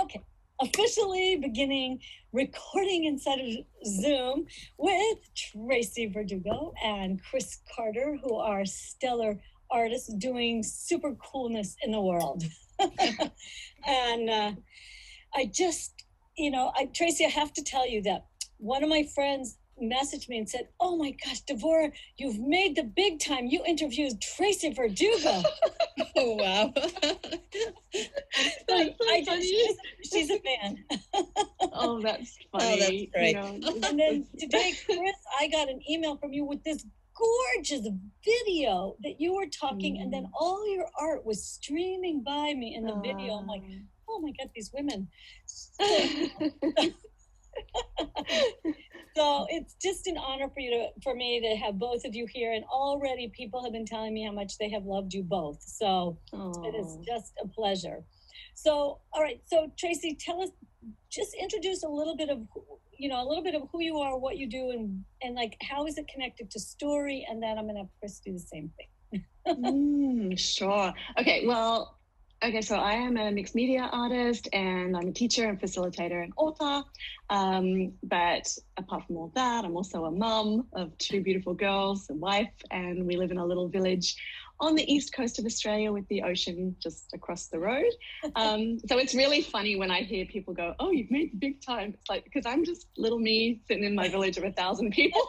Okay, officially beginning recording inside of Zoom with Tracy Verdugo and Chris Carter, who are stellar artists doing super coolness in the world. And I just, Tracy, I have to tell you that one of my friends messaged me and said, "Oh my gosh, Devorah, you've made the big time. You interviewed Tracy Verdugo." Oh, wow. She's a fan. Oh, that's funny. Oh, that's great. And then today, Chris, I got an email from you with this gorgeous video that you were talking, and then all your art was streaming by me in the video. I'm like, oh my God, these women. So it's just an honor for me to have both of you here, and already people have been telling me how much they have loved you both. So It is just a pleasure. So, all right. So Tracy, just introduce a little bit of who you are, what you do, and like how is it connected to story, and then I'm gonna have Chris do the same thing. Sure. Okay, so I am a mixed media artist, and I'm a teacher and facilitator and author. But apart from all that, I'm also a mum of two beautiful girls, a wife, and we live in a little village on the east coast of Australia with the ocean just across the road. So it's really funny when I hear people go, "Oh, you've made the big time." It's like, because I'm just little me sitting in my village of 1,000 people,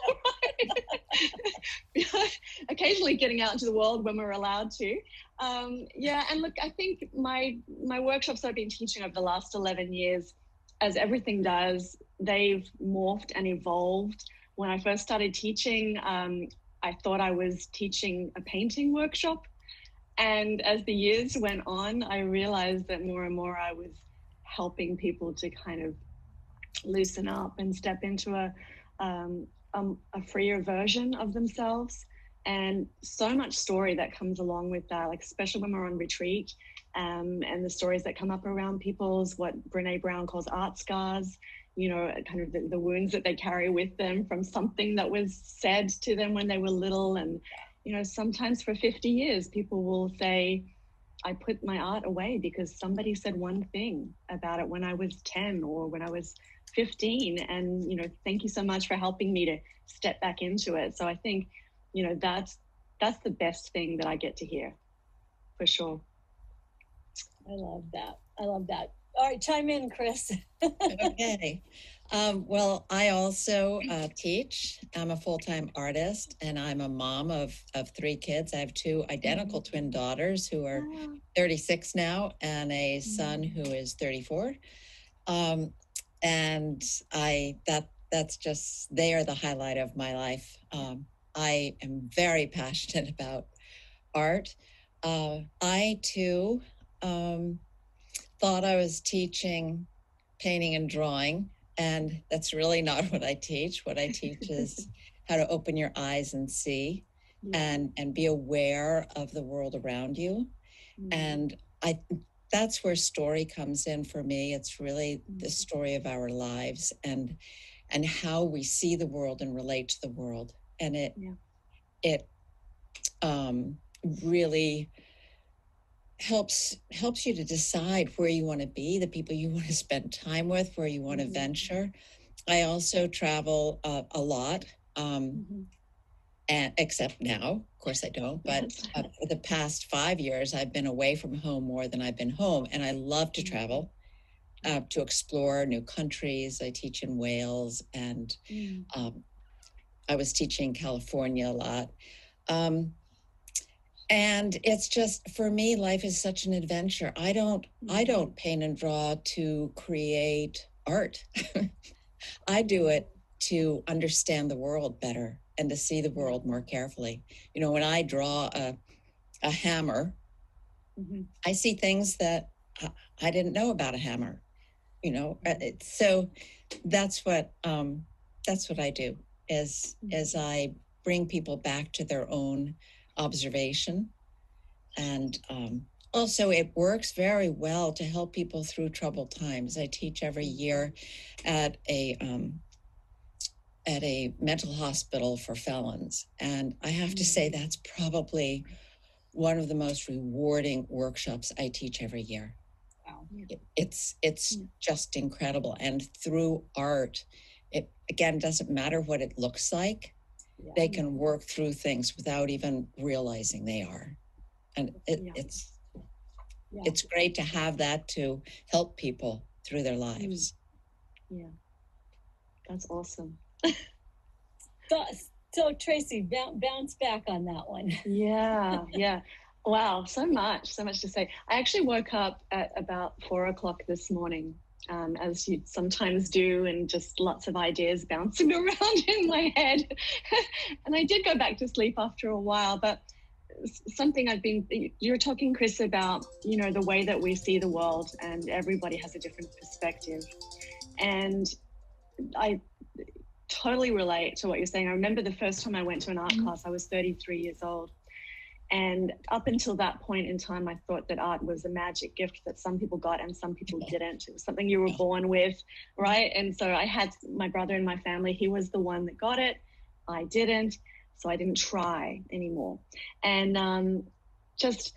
right? Occasionally getting out into the world when we're allowed to. And look, I think my workshops that I've been teaching over the last 11 years, as everything does, they've morphed and evolved. When I first started teaching, I thought I was teaching a painting workshop. And as the years went on, I realized that more and more I was helping people to kind of loosen up and step into a freer version of themselves. And so much story that comes along with that, like especially when we're on retreat, and the stories that come up around people's, what Brene Brown calls art scars, kind of the wounds that they carry with them from something that was said to them when they were little. And, sometimes for 50 years, people will say, I put my art away because somebody said one thing about it when I was 10 or when I was 15. And, thank you so much for helping me to step back into it. So I think, that's the best thing that I get to hear, for sure. I love that. All right, chime in, Chris. Okay. Well, I also teach. I'm a full-time artist, and I'm a mom of 3 kids. I have 2 identical twin daughters who are 36 now, and a son who is 34. And that's just, they are the highlight of my life. I am very passionate about art. I too thought I was teaching painting and drawing, and that's really not what I teach. What I teach is how to open your eyes and see, and be aware of the world around you. And that's where story comes in for me. It's really the story of our lives and how we see the world and relate to the world. And it really helps you to decide where you want to be, the people you want to spend time with, where you want to venture. I also travel a lot, and except now, of course I don't, but for the past 5 years, I've been away from home more than I've been home. And I love to travel, to explore new countries. I teach in Wales, and I was teaching California a lot. And it's just, for me, life is such an adventure. I don't paint and draw to create art. I do it to understand the world better and to see the world more carefully. When I draw a hammer, I see things that I didn't know about a hammer. So that's what I do. As I bring people back to their own observation. And also it works very well to help people through troubled times. I teach every year at a mental hospital for felons. And I have to say that's probably one of the most rewarding workshops I teach every year. Wow. It's just incredible. And through art, it again doesn't matter what it looks like. They can work through things without even realizing they are. And it's great to have that to help people through their lives. Yeah, that's awesome. So Tracy, bounce back on that one. Yeah. Wow, so much to say. I actually woke up at about 4 o'clock this morning, as you sometimes do, and just lots of ideas bouncing around in my head. And I did go back to sleep after a while, but something you're talking, Chris, about, the way that we see the world, and everybody has a different perspective. And I totally relate to what you're saying. I remember the first time I went to an art class, I was 33 years old. And up until that point in time, I thought that art was a magic gift that some people got and some people didn't. It was something you were born with, right? And so I had my brother in my family. He was the one that got it. I didn't. So I didn't try anymore. And just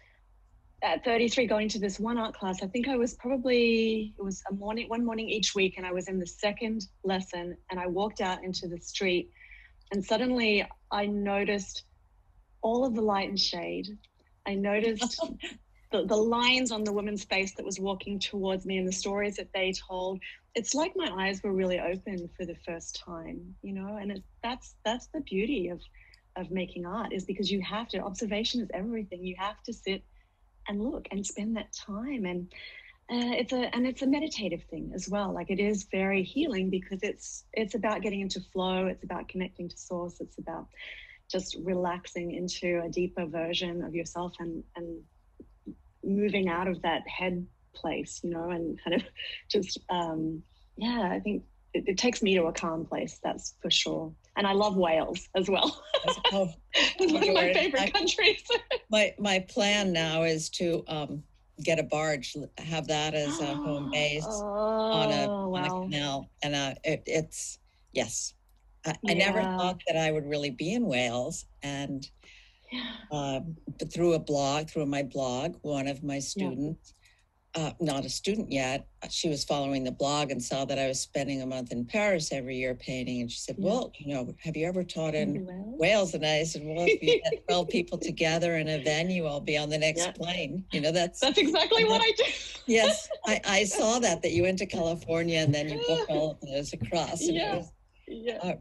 at 33, going to this one art class, I think I was it was one morning each week, and I was in the second lesson, and I walked out into the street, and suddenly I noticed all of the light and shade. I noticed the lines on the woman's face that was walking towards me, and the stories that they told. It's like my eyes were really open for the first time, and that's the beauty of making art, is because you have to, observation is everything. You have to sit and look and spend that time. And it's a meditative thing as well. Like, it is very healing, because it's about getting into flow. It's about connecting to source. It's about just relaxing into a deeper version of yourself, and moving out of that head place, and kind of just, I think it takes me to a calm place, that's for sure. And I love Wales as well. It's one of my favorite countries. My plan now is to get a barge, have that as a home base on a canal. And it's, yes. I never thought that I would really be in Wales. And but through my blog, one of my students, not a student yet, she was following the blog and saw that I was spending a month in Paris every year painting. And she said, well, have you ever taught in Wales? And I said, well, if you get 12 people together in a venue, I'll be on the next plane. That's exactly what I do. Yes, I saw that you went to California, and then you booked all of those across. And it was,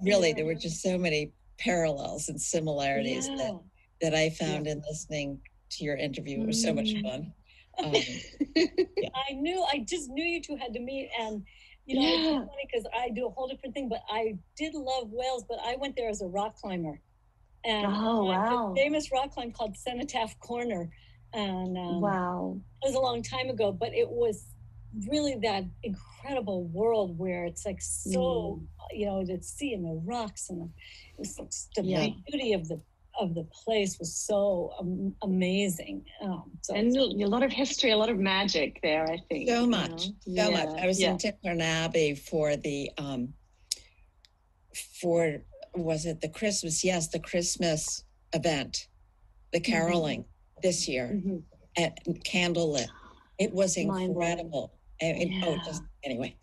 really, there were just so many parallels and similarities that I found in listening to your interview. It was so much fun. I just knew you two had to meet, and it's so funny because I do a whole different thing, but I did love Wales, but I went there as a rock climber, and a famous rock climb called Cenotaph Corner, and it was a long time ago, but it was really that incredible world where it's like so the sea and the rocks, and it was the beauty of the place was so amazing. And a lot of history, a lot of magic there, I think. So much. I was in Tickler Abbey for the the Christmas? Yes, the Christmas event, the caroling this year, at candlelit. It was incredible. Anyway,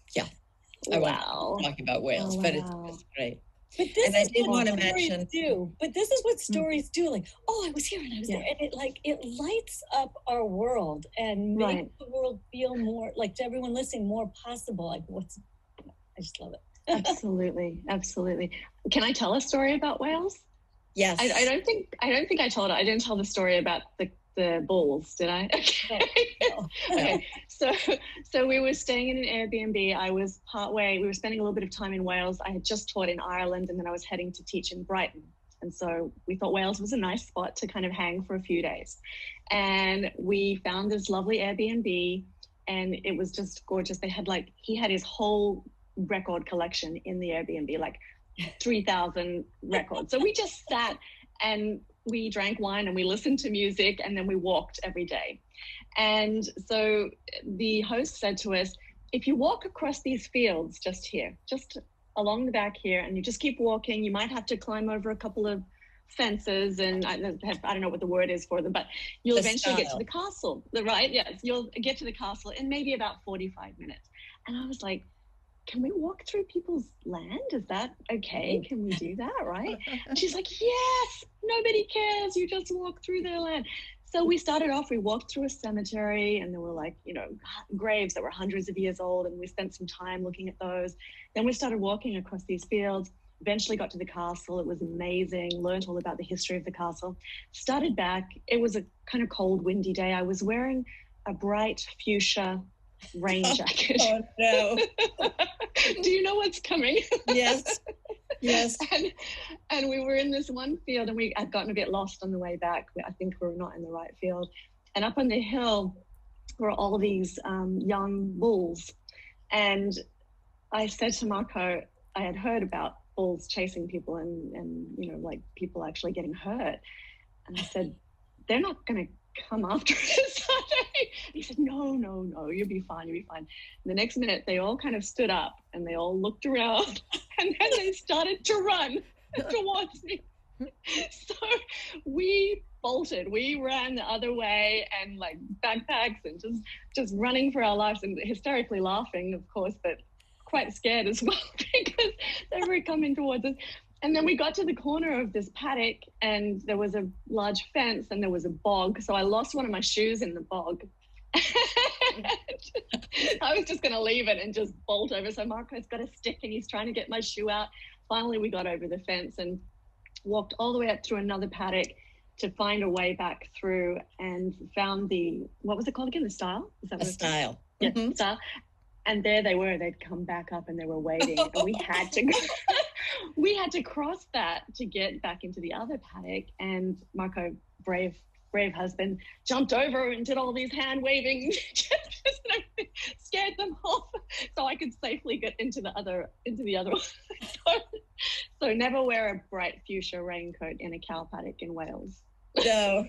I won't talk about Wales, but it's great. But this is what stories do. But this is what stories do. Like, I was here and I was there, and it lights up our world and makes the world feel more, like, to everyone listening, more possible. Like, I just love it. Absolutely. Can I tell a story about Wales? Yes. I don't think I told it. I didn't tell the story about the bulls, did I? Okay. So we were staying in an Airbnb. I was we were spending a little bit of time in Wales. I had just taught in Ireland, and then I was heading to teach in Brighton. And so we thought Wales was a nice spot to kind of hang for a few days. And we found this lovely Airbnb, and it was just gorgeous. He had his whole record collection in the Airbnb, like 3,000 records. So we just sat and we drank wine and we listened to music, and then we walked every day. And so the host said to us, if you walk across these fields just along the back here, and you just keep walking, you might have to climb over a couple of fences, and I don't know what the word is for them, but you'll eventually get to the castle, right? Yes, you'll get to the castle in maybe about 45 minutes. And I was like, can we walk through people's land? Is that okay? Can we do that, right? And she's like, yes, nobody cares. You just walk through their land. So we started off, we walked through a cemetery, and there were like, graves that were hundreds of years old, and we spent some time looking at those. Then we started walking across these fields, eventually got to the castle. It was amazing, learned all about the history of the castle. Started back, it was a kind of cold, windy day. I was wearing a bright fuchsia rain jacket. Oh no. Do you know what's coming? Yes. Yes. And we were in this one field, and we had gotten a bit lost on the way back. I think we were not in the right field. And up on the hill were all these young bulls. And I said to Marco, I had heard about bulls chasing people and like people actually getting hurt. And I said, they're not going to come after us. He said, no, you'll be fine. And the next minute, they all kind of stood up and they all looked around, and then they started to run towards me. So we bolted. We ran the other way, and like backpacks and just running for our lives, and hysterically laughing, of course, but quite scared as well because they were coming towards us. And then we got to the corner of this paddock, and there was a large fence, and there was a bog. So I lost one of my shoes in the bog. I was just going to leave it and just bolt over. So Marco's got a stick, and he's trying to get my shoe out. Finally, we got over the fence and walked all the way up through another paddock to find a way back through, and found what was it called again? The stile? Is that what it's stile? Called? Yeah, mm-hmm. Stile. And there they were. They'd come back up, and they were waiting. And we had to go. We had to cross that to get back into the other paddock. And Marco, brave husband, jumped over and did all these hand waving, scared them off, so I could safely get into the other one. So never wear a bright fuchsia raincoat in a cow paddock in Wales. No.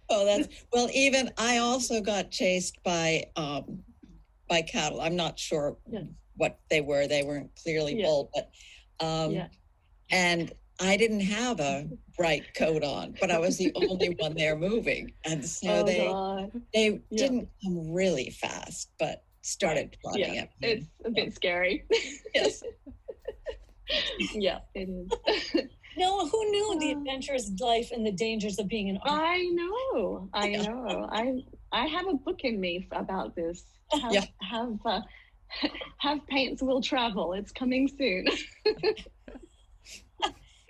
Oh, even I also got chased by cattle. I'm not sure what they were. They weren't clearly bull, but and I didn't have a bright coat on, but I was the only one there moving. And so they didn't come really fast, but started running at me. It's a bit scary. Yes. Yeah, it is. No, who knew the adventurous life and the dangers of being an artist? I know. I have a book in me about this. Have paints will travel. It's coming soon.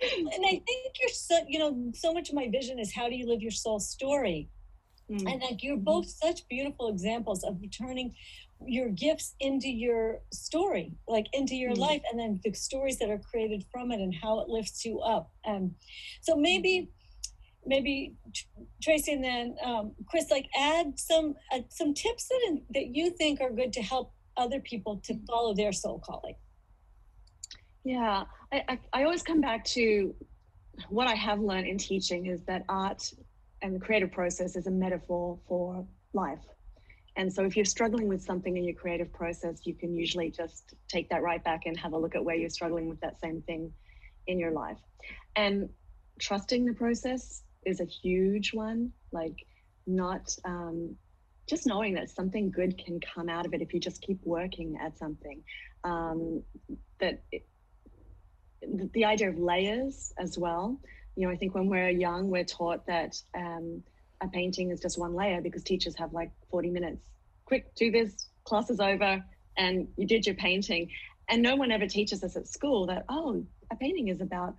And I think so much of my vision is, how do you live your soul story? And like, you're both such beautiful examples of turning your gifts into your story, like into your life, and then the stories that are created from it and how it lifts you up. So maybe Tracy and then Chris, like, add some tips that you think are good to help other people to follow their soul calling. Yeah, I always come back to what I have learned in teaching is that art and the creative process is a metaphor for life. And so if you're struggling with something in your creative process, you can usually just take that right back and have a look at where you're struggling with that same thing in your life. And trusting the process is a huge one, like not just knowing that something good can come out of it if you just keep working at something. The idea of layers as well. I think when we're young, we're taught that a painting is just one layer because teachers have like 40 minutes. Quick, do this, class is over, and you did your painting. And no one ever teaches us at school that, a painting is about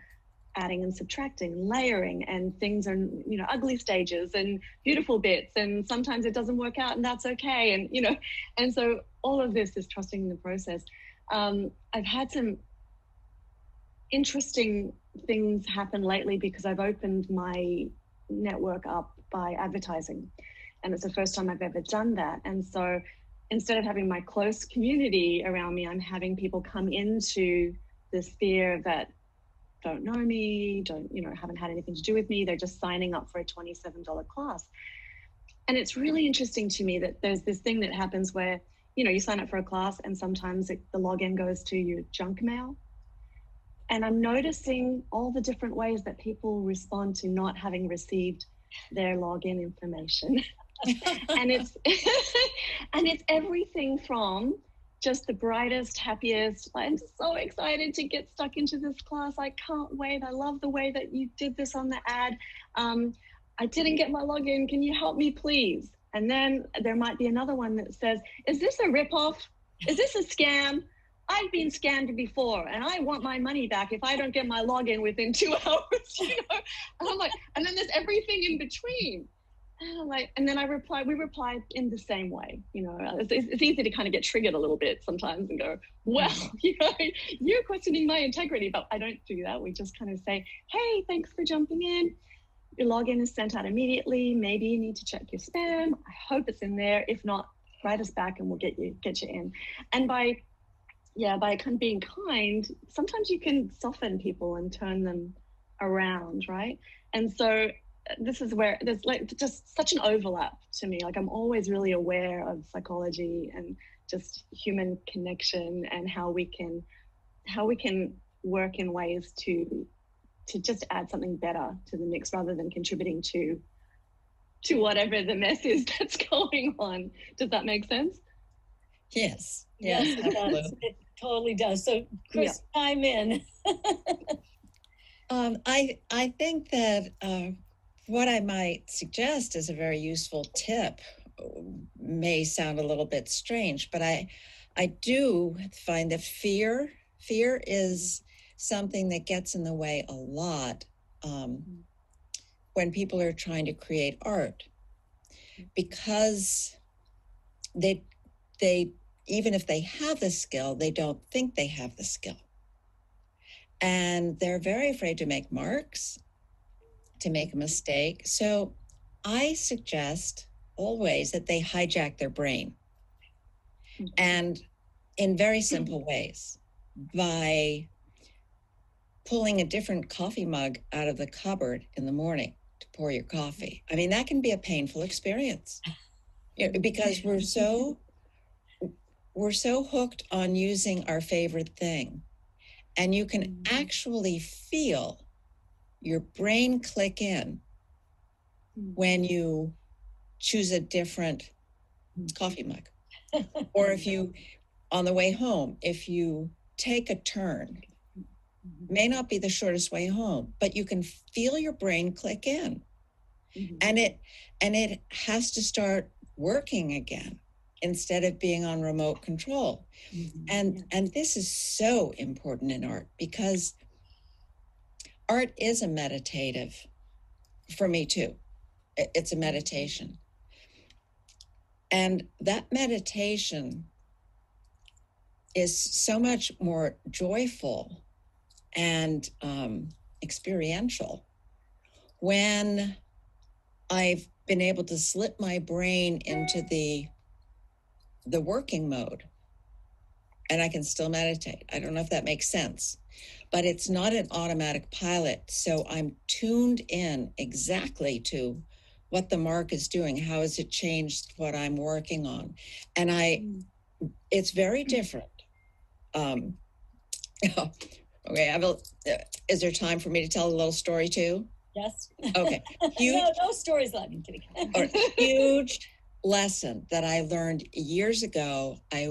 adding and subtracting, layering, and things are, ugly stages and beautiful bits. And sometimes it doesn't work out, and that's okay. And so all of this is trusting the process. I've had some interesting things happen lately because I've opened my network up by advertising, and it's the first time I've ever done that. And so instead of having my close community around me, I'm having people come into the sphere that don't know me, haven't had anything to do with me. They're just signing up for a $27 class. And it's really interesting to me that there's this thing that happens where, you sign up for a class and sometimes the login goes to your junk mail. And I'm noticing all the different ways that people respond to not having received their login information. And it's and it's everything from just the brightest, happiest, I'm so excited to get stuck into this class. I can't wait. I love the way that you did this on the ad. I didn't get my login. Can you help me, please? And then there might be another one that says, is this a ripoff? Is this a scam? I've been scammed before and I want my money back if I don't get my login within 2 hours, you know? And I'm like, and then there's everything in between. And I'm like, and then we reply in the same way, you know. It's easy to kind of get triggered a little bit sometimes and go, well, you know, you're questioning my integrity, but I don't do that. We just kind of say, hey, thanks for jumping in. Your login is sent out immediately. Maybe you need to check your spam. I hope it's in there. If not, write us back and we'll get you in. And by kind of being kind, sometimes you can soften people and turn them around, right? And so this is where there's like just such an overlap to me. Like I'm always really aware of psychology and just human connection and how we can work in ways to just add something better to the mix rather than contributing to whatever the mess is that's going on. Does that make sense? Yes. Yes, it does. It totally does. So Chris, chime in. I think that what I might suggest as a very useful tip may sound a little bit strange, but I do find that fear is something that gets in the way a lot when people are trying to create art, because they even if they have the skill, they don't think they have the skill. And they're very afraid to make marks, to make a mistake. So I suggest always that they hijack their brain. And in very simple ways, by pulling a different coffee mug out of the cupboard in the morning to pour your coffee. I mean, that can be a painful experience, you know, because we're so hooked on using our favorite thing. And you can actually feel your brain click in when you choose a different coffee mug. Or if you, on the way home, if you take a turn, may not be the shortest way home, but you can feel your brain click in. And it has to start working again instead of being on remote control. And this is so important in art, because art is a meditative, for me too. It's a meditation. And that meditation is so much more joyful and experiential when I've been able to slip my brain into the working mode, and I can still meditate. I don't know if that makes sense, but it's not an automatic pilot. So I'm tuned in exactly to what the mark is doing. How has it changed what I'm working on? And it's very different. Okay, is there time for me to tell a little story too? Yes. Okay. Huge, no stories left. I'm kidding. Huge lesson that I learned years ago. I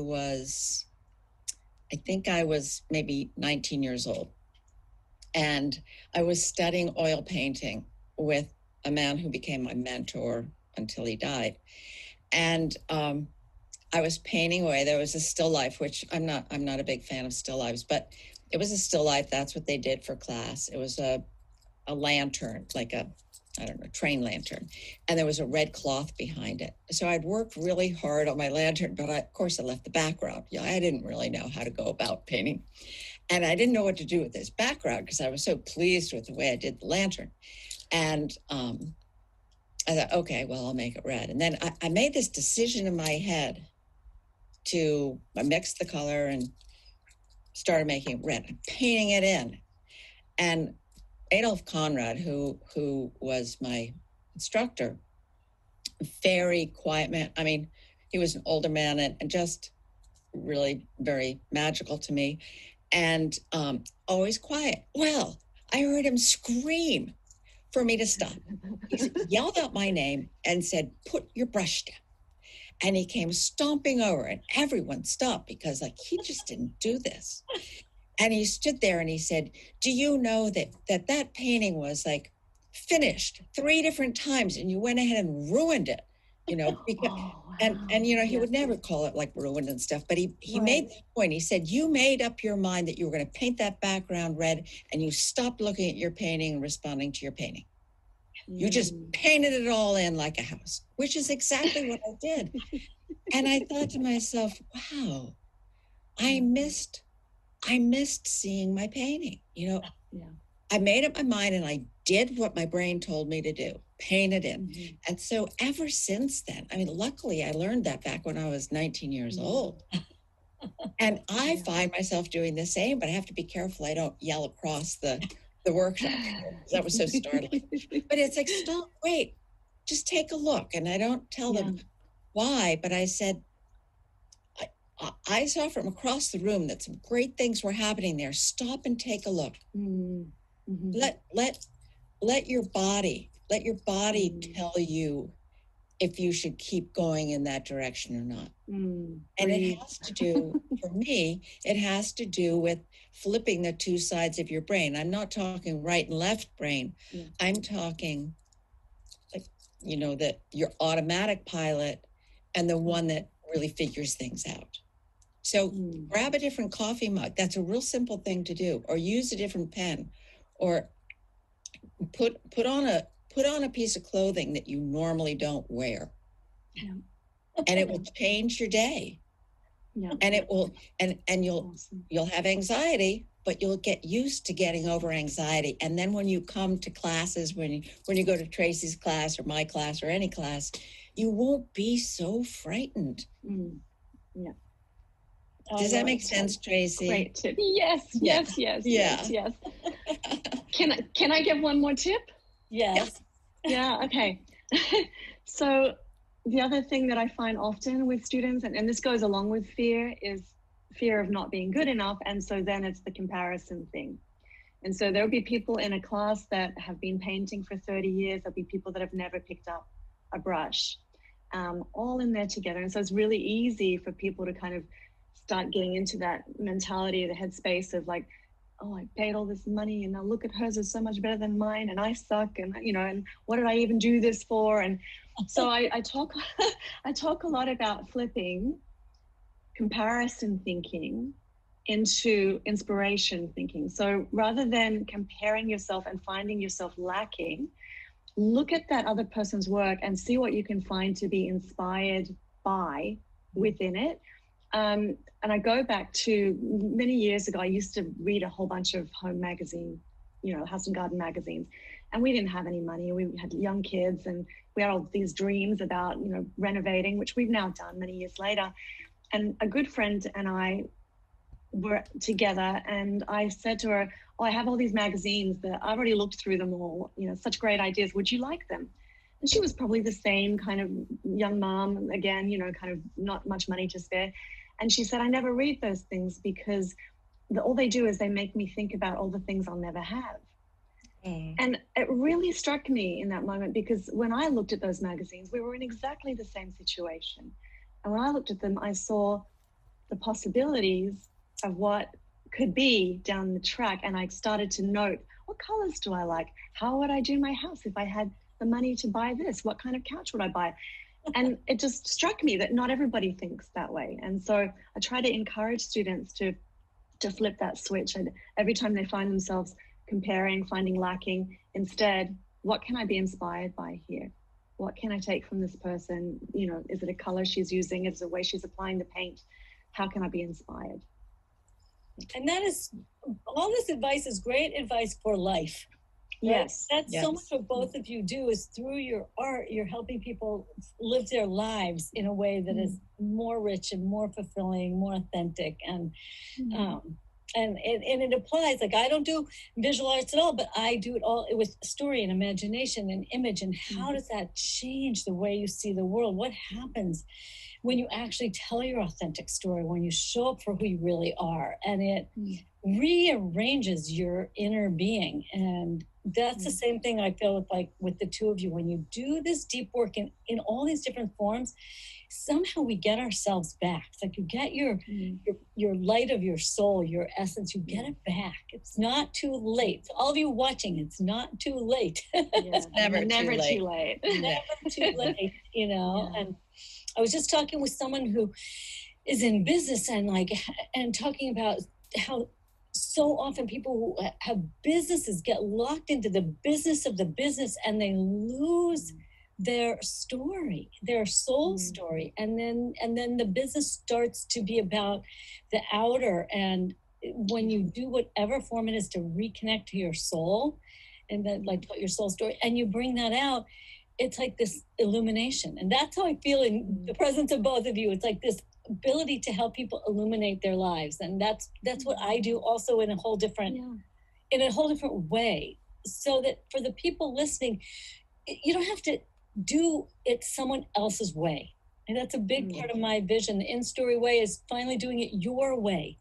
think I was maybe 19 years old. And I was studying oil painting with a man who became my mentor until he died. And I was painting away. There was a still life, which I'm not a big fan of still lives, but it was a still life. That's what they did for class. It was a lantern, like a train lantern. And there was a red cloth behind it. So I'd worked really hard on my lantern, but of course I left the background. I didn't really know how to go about painting. And I didn't know what to do with this background because I was so pleased with the way I did the lantern. And I thought, okay, well, I'll make it red. And then I made this decision in my head I mixed the color and started making it red, painting it in. And Adolf Conrad, who was my instructor, very quiet man. I mean, he was an older man and just really very magical to me. and always quiet. Well, I heard him scream for me to stop. He yelled out my name and said, "Put your brush down." And he came stomping over, and everyone stopped because, like, he just didn't do this. And he stood there and he said, "Do you know that painting was like finished 3 different times, and you went ahead and ruined it?" Because and he would never call it like ruined and stuff, but he made the point. He said, "You made up your mind that you were going to paint that background red, and you stopped looking at your painting and responding to your painting. You just painted it all in like a house," which is exactly what I did. And I thought to myself, wow, I missed seeing my painting. I made up my mind and I did what my brain told me to do, painted it. Mm-hmm. And so ever since then, I mean, luckily I learned that back when I was 19 years old. And I find myself doing the same, but I have to be careful I don't yell across the workshop. That was so startling. But it's like, stop, wait, just take a look. And I don't tell them why, but I said, I saw from across the room that some great things were happening there. Stop and take a look. Mm-hmm. Let your body tell you if you should keep going in that direction or not. And it has to do, for me, it has to do with flipping the 2 sides of your brain. I'm not talking right and left brain. Yeah. I'm talking like, that your automatic pilot and the one that really figures things out. So grab a different coffee mug. That's a real simple thing to do. Or use a different pen. Or put on a piece of clothing that you normally don't wear. Yeah. And it will change your day. Yeah. And it will and you'll have anxiety, but you'll get used to getting over anxiety. And then when you come to classes, when you go to Tracy's class or my class or any class, you won't be so frightened. Yeah. Does that make sense, Tracy? Great tip. Yes. Can I give one more tip? Yes. Yeah, okay. So the other thing that I find often with students, and this goes along with fear, is fear of not being good enough. And so then it's the comparison thing. And so there'll be people in a class that have been painting for 30 years. There'll be people that have never picked up a brush, all in there together. And so it's really easy for people to kind of start getting into that mentality, the headspace of like, oh, I paid all this money and now look at hers is so much better than mine and I suck and and what did I even do this for? And so I talk a lot about flipping comparison thinking into inspiration thinking. So rather than comparing yourself and finding yourself lacking, look at that other person's work and see what you can find to be inspired by within it. And I go back to many years ago, I used to read a whole bunch of home magazine, house and garden magazines, and we didn't have any money. We had young kids and we had all these dreams about, renovating, which we've now done many years later. And a good friend and I were together and I said to her, oh, I have all these magazines that I've already looked through them all, such great ideas. Would you like them? And she was probably the same kind of young mom, again, kind of not much money to spare. And she said, I never read those things because all they do is they make me think about all the things I'll never have. And it really struck me in that moment because when I looked at those magazines, we were in exactly the same situation. And when I looked at them, I saw the possibilities of what could be down the track. And I started to note, what colors do I like? How would I do my house if I had the money to buy this? What kind of couch would I buy? And it just struck me that not everybody thinks that way. And so I try to encourage students to flip that switch. And every time they find themselves comparing, finding lacking, instead, what can I be inspired by here? What can I take from this person? Is it a color she's using? Is it a way she's applying the paint? How can I be inspired? And that is, all this advice is great advice for life. Yes. Right? That's so much what both of you do is through your art, you're helping people live their lives in a way that is more rich and more fulfilling, more authentic. And it applies, like I don't do visual arts at all, but I do it all with story and imagination and image. And how does that change the way you see the world? What happens when you actually tell your authentic story, when you show up for who you really are? And it rearranges your inner being. And that's the same thing I feel with, like, with the two of you. When you do this deep work in all these different forms, somehow we get ourselves back. It's like you get your light of your soul, your essence, you get it back. It's not too late. So all of you watching, it's not too late. It's never too late. Never too late, you know. And I was just talking with someone who is in business and talking about how so often people who have businesses get locked into the business of the business, and they lose their story, their soul story. And then the business starts to be about the outer. And when you do whatever form it is to reconnect to your soul, and then, like, your soul story, and you bring that out, it's like this illumination. And that's how I feel in the presence of both of you. It's like this ability to help people illuminate their lives. And that's what I do, also in a whole different way. So that for the people listening, you don't have to do it someone else's way. And that's a big part of my vision. The InStory way is finally doing it your way.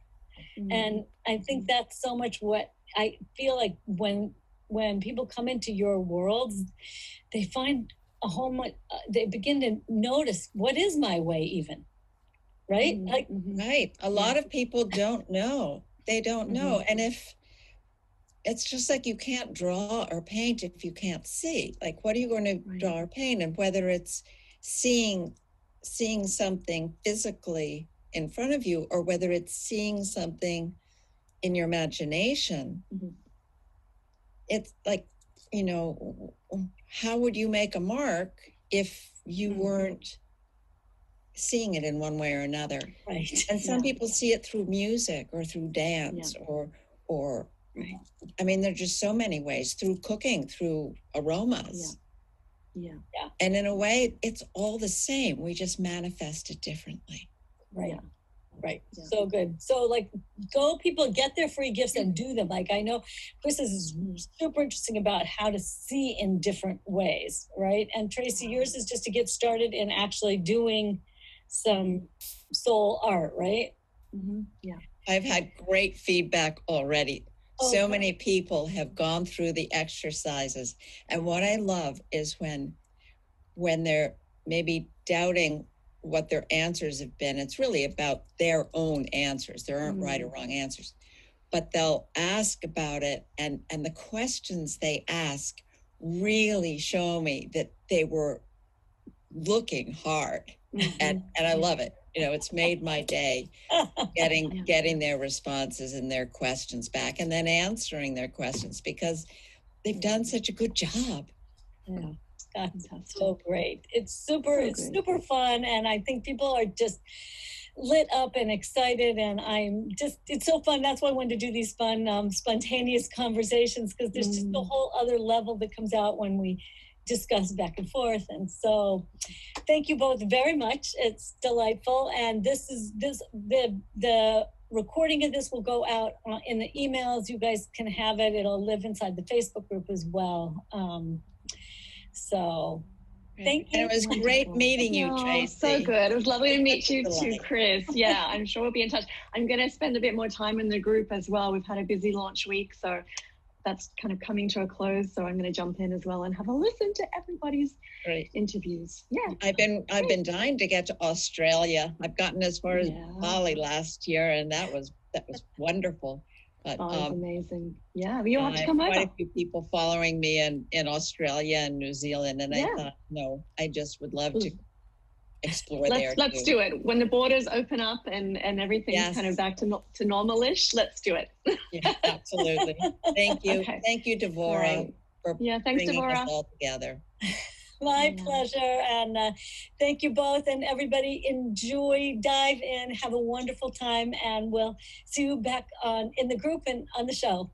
And I think that's so much what I feel like when people come into your worlds, they find a whole much, they begin to notice, what is my way even? Right? Right. A lot of people don't know. They don't know. And if it's just like, you can't draw or paint if you can't see. Like, what are you going to draw or paint? And whether it's seeing something physically in front of you, or whether it's seeing something in your imagination, it's like, you know, how would you make a mark if you weren't seeing it in one way or another? Right. And some people see it through music or through dance or I mean, there's just so many ways, through cooking, through aromas. And in a way, it's all the same. We just manifest it differently. Right. So good. So, like, go, people, get their free gifts and do them. Like, I know Chris is super interesting about how to see in different ways, right? And Tracy, yours is just to get started in actually doing some soul art, right? I've had great feedback already. So many people have gone through the exercises. And what I love is when they're maybe doubting what their answers have been, it's really about their own answers. There aren't right or wrong answers, but they'll ask about it. And the questions they ask really show me that they were looking hard. And I love it. You know, it's made my day getting their responses and their questions back, and then answering their questions, because they've done such a good job. That's so great. It's super fun. And I think people are just lit up and excited. And it's so fun. That's why I wanted to do these fun, spontaneous conversations, because there's just a whole other level that comes out when we discuss back and forth. And so thank you both very much. It's delightful. And the recording of this will go out in the emails. You guys can have it. It'll live inside the Facebook group as well. So thank you. And it was great meeting you, Tracy. So good. It was lovely to meet you too, Chris. Yeah, I'm sure we'll be in touch. I'm going to spend a bit more time in the group as well. We've had a busy launch week, so that's kind of coming to a close. So I'm going to jump in as well and have a listen to everybody's interviews. Yeah, I've been dying to get to Australia. I've gotten as far as Bali last year, and that was wonderful. But it's amazing. Yeah, you'll have to come over. Quite a few people following me in Australia and New Zealand, and I thought, no, I just would love to explore there. Let's do it when the borders open up and everything's kind of back to normal-ish. Let's do it. Yeah, absolutely. Thank you. Thank you, Devorah, for thanks, bringing Devorah. us all together. My pleasure. And thank you both. And everybody, enjoy, dive in, have a wonderful time. And we'll see you back in the group and on the show.